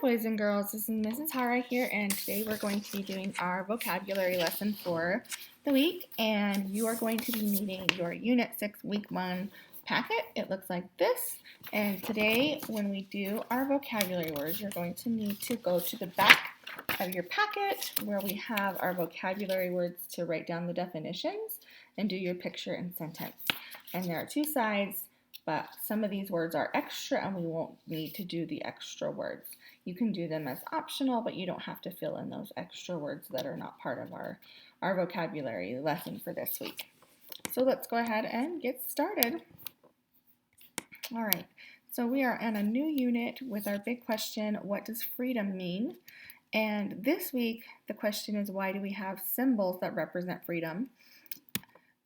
boys and girls, this is Mrs. Hara here, and today we're going to be doing our vocabulary lesson for the week, and you are going to be needing your Unit 6 Week 1 packet. It looks like this, and today when we do our vocabulary words, you're going to need to go to the back of your packet where we have our vocabulary words to write down the definitions and do your picture and sentence. And there are two sides, but some of these words are extra and we won't need to do the extra words. You can do them as optional, but you don't have to fill in those extra words that are not part of our vocabulary lesson for this week. So let's go ahead and get started. All right, so we are in a new unit with our big question, what does freedom mean? And this week, the question is, why do we have symbols that represent freedom?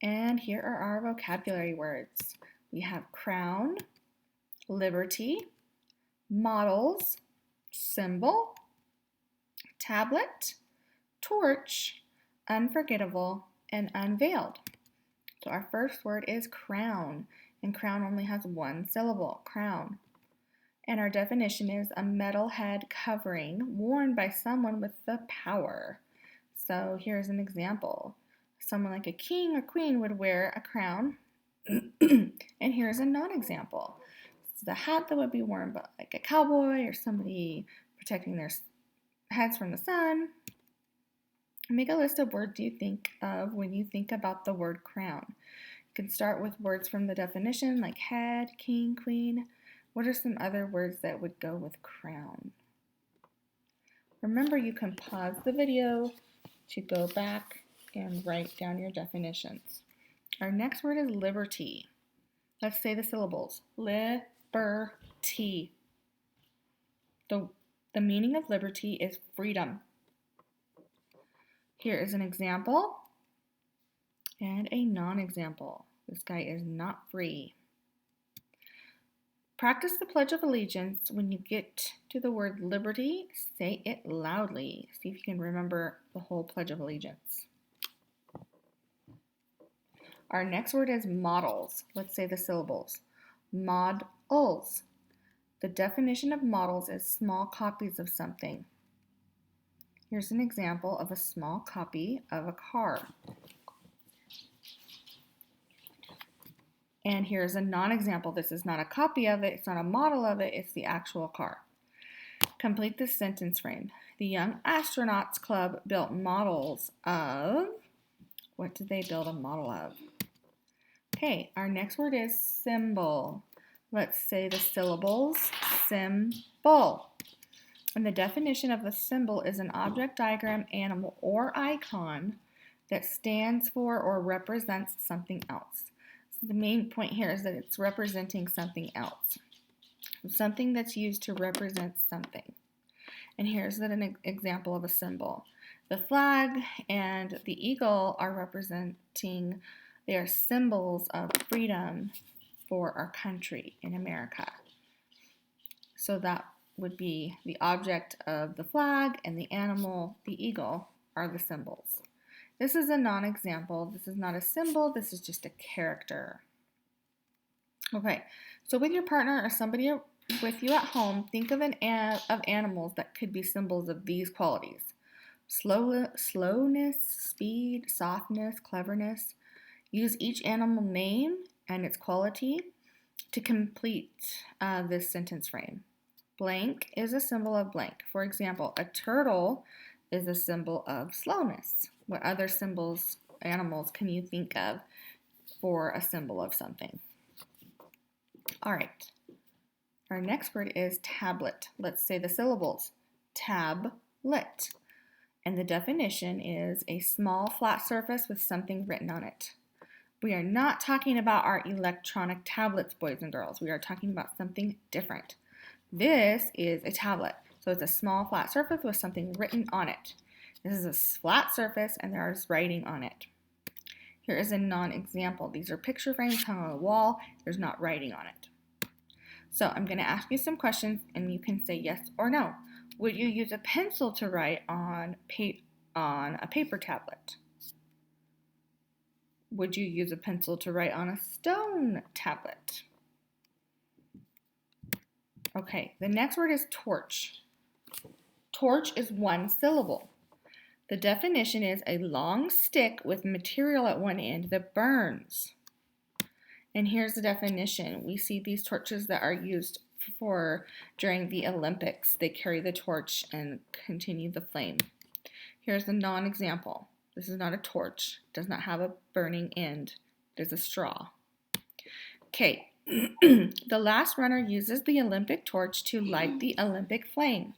And here are our vocabulary words. We have crown, liberty, models, symbol, tablet, torch, unforgettable, and unveiled. So our first word is crown, and crown only has one syllable, crown. And our definition is a metal head covering worn by someone with the power. So here's an example. Someone like a king or queen would wear a crown. And here's a non-example. This is a hat that would be worn by like a cowboy or somebody protecting their heads from the sun. Make a list of words you think of when you think about the word crown. You can start with words from the definition like head, king, queen. What are some other words that would go with crown? Remember, you can pause the video to go back and write down your definitions. Our next word is liberty. Let's say the syllables. Liberty. The meaning of liberty is freedom. Here is an example and a non-example. This guy is not free. Practice the Pledge of Allegiance. When you get to the word liberty, say it loudly. See if you can remember the whole Pledge of Allegiance. Our next word is models. Let's say the syllables. Models. The definition of models is small copies of something. Here's an example of a small copy of a car. And here's a non-example. This is not a copy of it. It's not a model of it. It's the actual car. Complete this sentence frame. The Young Astronauts Club built models of... What did they build a model of? Okay, our next word is symbol. Let's say the syllables, symbol. And the definition of the symbol is an object, diagram, animal, or icon that stands for or represents something else. So the main point here is that it's representing something else. Something that's used to represent something. And here's an example of a symbol. The flag and the eagle are representing, they are symbols of freedom for our country in America. So that would be the object of the flag, and the animal, the eagle, are the symbols. This is a non-example. This is not a symbol. This is just a character. Okay, so with your partner or somebody with you at home, think of animals that could be symbols of these qualities. Slowness, speed, softness, cleverness. Use each animal name and its quality to complete this sentence frame. Blank is a symbol of blank. For example, a turtle is a symbol of slowness. What other symbols, animals, can you think of for a symbol of something? All right. Our next word is tablet. Let's say the syllables. Tablet. And the definition is a small flat surface with something written on it. We are not talking about our electronic tablets, boys and girls. We are talking about something different. This is a tablet. So it's a small flat surface with something written on it. This is a flat surface and there is writing on it. Here is a non-example. These are picture frames hung on the wall. There's not writing on it. So I'm going to ask you some questions and you can say yes or no. Would you use a pencil to write on a paper tablet? Would you use a pencil to write on a stone tablet? Okay, the next word is torch. Torch is one syllable. The definition is a long stick with material at one end that burns. And here's the definition. We see these torches that are used for during the Olympics. They carry the torch and continue the flame. Here's the non-example. This is not a torch. It does not have a burning end. It is a straw. Okay, the last runner uses the Olympic torch to light the Olympic flame.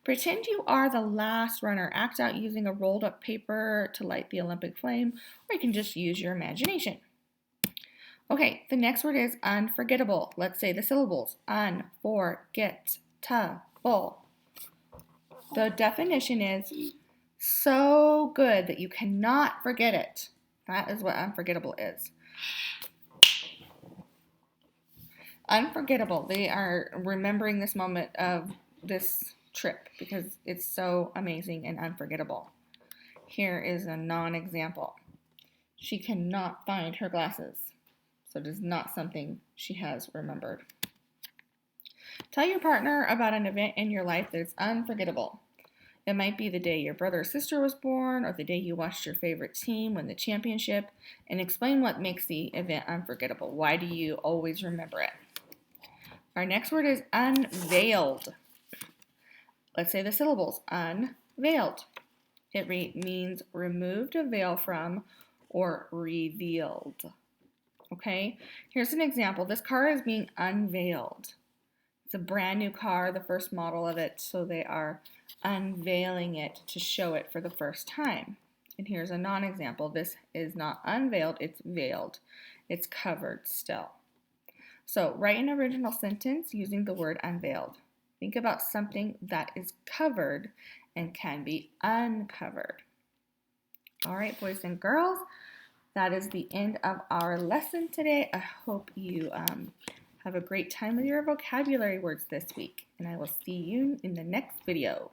Pretend you are the last runner. Act out using a rolled up paper to light the Olympic flame, or you can just use your imagination. Okay, the next word is unforgettable. Let's say the syllables. Unforgettable. The definition is so good that you cannot forget it. That is what unforgettable is. Unforgettable. They are remembering this moment of this trip because it's so amazing and unforgettable. Here is a non-example. She cannot find her glasses. So it is not something she has remembered. Tell your partner about an event in your life that is unforgettable. It might be the day your brother or sister was born, or the day you watched your favorite team win the championship, and explain what makes the event unforgettable. Why do you always remember it? Our next word is unveiled. Let's say the syllables. Unveiled. It means removed a veil from or revealed. Okay, here's an example. This car is being unveiled. It's a brand new car, the first model of it, so they are unveiling it to show it for the first time. And here's a non-example. This is not unveiled, it's veiled. It's covered still. So write an original sentence using the word unveiled. Think about something that is covered and can be uncovered. All right, boys and girls. That is the end of our lesson today. I hope you have a great time with your vocabulary words this week, and I will see you in the next video.